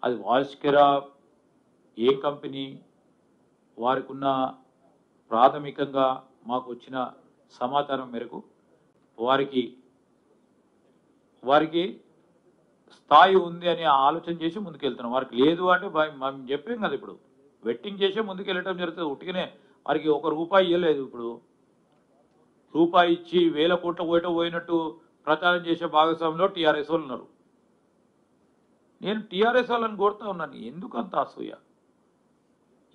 అది వాల్స్కెరా ఏ కంపెనీ వారికి ఉన్న ప్రాథమికంగా మాకు వచ్చిన సమాచారం మేరకు వారికి స్థాయి ఉంది అని ఆలోచన చేసి ముందుకెళ్తున్నాం. వారికి లేదు అంటే మనం చెప్పాం కదా, ఇప్పుడు వెట్టింగ్ చేసే ముందుకెళ్ళటం జరుగుతుంది. ఉట్టిగానే వారికి ₹1 ఇవ్వలేదు. ఇప్పుడు రూపాయి ఇచ్చి 1000 కోట్ల పోయినట్టు ప్రచారం చేసే భాగస్వామిలో టీఆర్ఎస్ వాళ్ళు ఉన్నారు. నేను టీఆర్ఎస్ వాళ్ళని కోరుతా ఉన్నాను, ఎందుకు అంత అసూయ,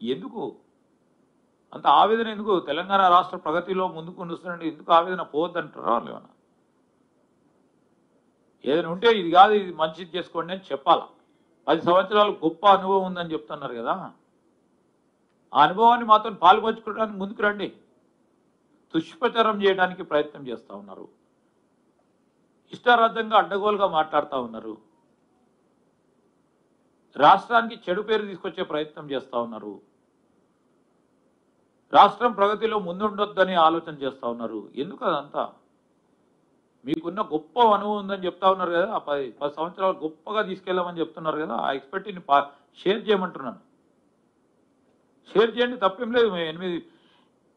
ఎందుకు అంత ఆవేదన, ఎందుకు తెలంగాణ రాష్ట్ర ప్రగతిలో ముందుకు వస్తున్నారంటే ఎందుకు ఆవేదన పోవద్దంటారా వాళ్ళు? ఏమన్నా ఏదైనా ఉంటే ఇది కాదు, ఇది మంచిది చేసుకోండి అని చెప్పాలా. 10 సంవత్సరాలు గొప్ప అనుభవం ఉందని చెప్తున్నారు కదా, ఆ అనుభవాన్ని మాతో పాల్పంచుకోవడానికి ముందుకు రండి. దుష్ప్రచారం చేయడానికి ప్రయత్నం చేస్తూ ఉన్నారు, ఇష్టారాజ్యంగా అడ్డగోలుగా మాట్లాడుతూ ఉన్నారు, రాష్ట్రానికి చెడు పేరు తీసుకొచ్చే ప్రయత్నం చేస్తూ ఉన్నారు, రాష్ట్రం ప్రగతిలో ముందుండొద్దని ఆలోచన చేస్తూ ఉన్నారు. ఎందుకు అదంతా? మీకున్న గొప్ప అనుభవం ఉందని చెప్తా ఉన్నారు కదా, ఆ 10 సంవత్సరాలు గొప్పగా తీసుకెళ్ళామని చెప్తున్నారు కదా, ఆ ఎక్స్పెక్ట్ని షేర్ చేయమంటున్నాను. షేర్ చేయండి, తప్పేం లేదు.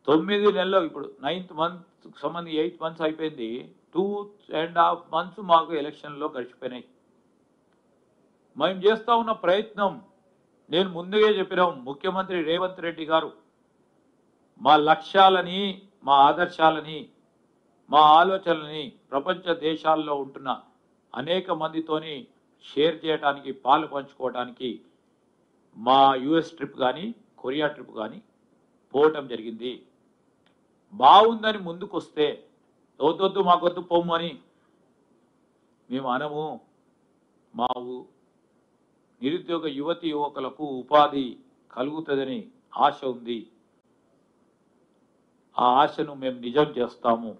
9 నెలలు, ఇప్పుడు 9th మంత్ సంబంధించి 8 months అయిపోయింది. 2.5 months మాకు ఎలక్షన్లో గడిచిపోయినాయి. మేము చేస్తూ ఉన్న ప్రయత్నం, నేను ముందుగా చెప్పినాం, ముఖ్యమంత్రి రేవంత్ రెడ్డి గారు మా లక్ష్యాలని, మా ఆదర్శాలని, మా ఆలోచనలని ప్రపంచ దేశాల్లో ఉంటున్న అనేక మందితోని షేర్ చేయడానికి, పాలు పంచుకోవడానికి మా యుఎస్ ట్రిప్ కానీ కొరియా ట్రిప్ కానీ పోవటం జరిగింది. బాగుందని ముందుకు వస్తే వద్దొద్దు మాకొద్దు పొమ్ము అని మేము అనము. మా నిరుద్యోగ యువతి యువకులకు ఉపాధి కలుగుతుందని ఆశ ఉంది. ఆ ఆశను మేము నిజం చేస్తాము.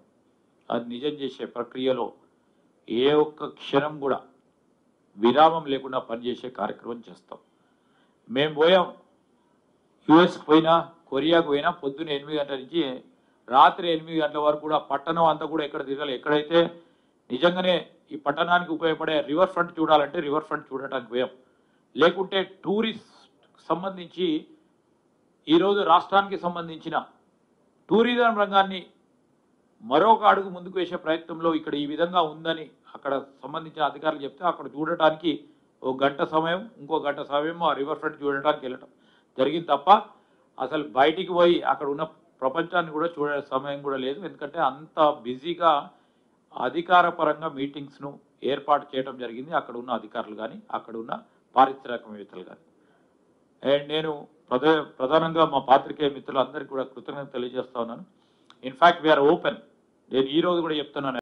అది నిజం చేసే ప్రక్రియలో ఏ ఒక్క క్షణం కూడా విరామం లేకుండా పనిచేసే కార్యక్రమం చేస్తాం. మేము పోయాం, యుఎస్కి పోయినా, కొరియాకు పోయినా పొద్దున్న 8 గంటల నుంచి రాత్రి 8 గంటల వరకు కూడా పట్టణం అంతా కూడా ఎక్కడ తిరగాలి. ఎక్కడైతే నిజంగానే ఈ పట్టణానికి ఉపయోగపడే రివర్ ఫ్రంట్ చూడాలంటే రివర్ ఫ్రంట్ చూడటానికి పోయాం. లేకుంటే టూరిస్ట్ సంబంధించి ఈరోజు రాష్ట్రానికి సంబంధించిన టూరిజం రంగాన్ని మరొక అడుగు ముందుకు వేసే ప్రయత్నంలో ఇక్కడ ఈ విధంగా ఉందని అక్కడ సంబంధించిన అధికారులు చెప్తే అక్కడ చూడటానికి 1 గంట సమయం, ఇంకో గంట సమయం ఆ రివర్ ఫ్రంట్ చూడటానికి వెళ్ళటం జరిగింది తప్ప అసలు బయటికి పోయి అక్కడ ఉన్న ప్రపంచాన్ని కూడా చూడే సమయం కూడా లేదు. ఎందుకంటే అంత బిజీగా అధికారపరంగా మీటింగ్స్ను ఏర్పాటు చేయడం జరిగింది అక్కడ ఉన్న అధికారులు కానీ, అక్కడ ఉన్న పారిశ్రామికవేత్తలు కానీ. అండ్ నేను ప్రధానంగా మా పాత్రికేయ మిత్రులందరికీ కూడా కృతజ్ఞతలు తెలియజేస్తా ఉన్నాను. In fact we are open. నేను ఈ రోజు కూడా చెప్తున్నాను,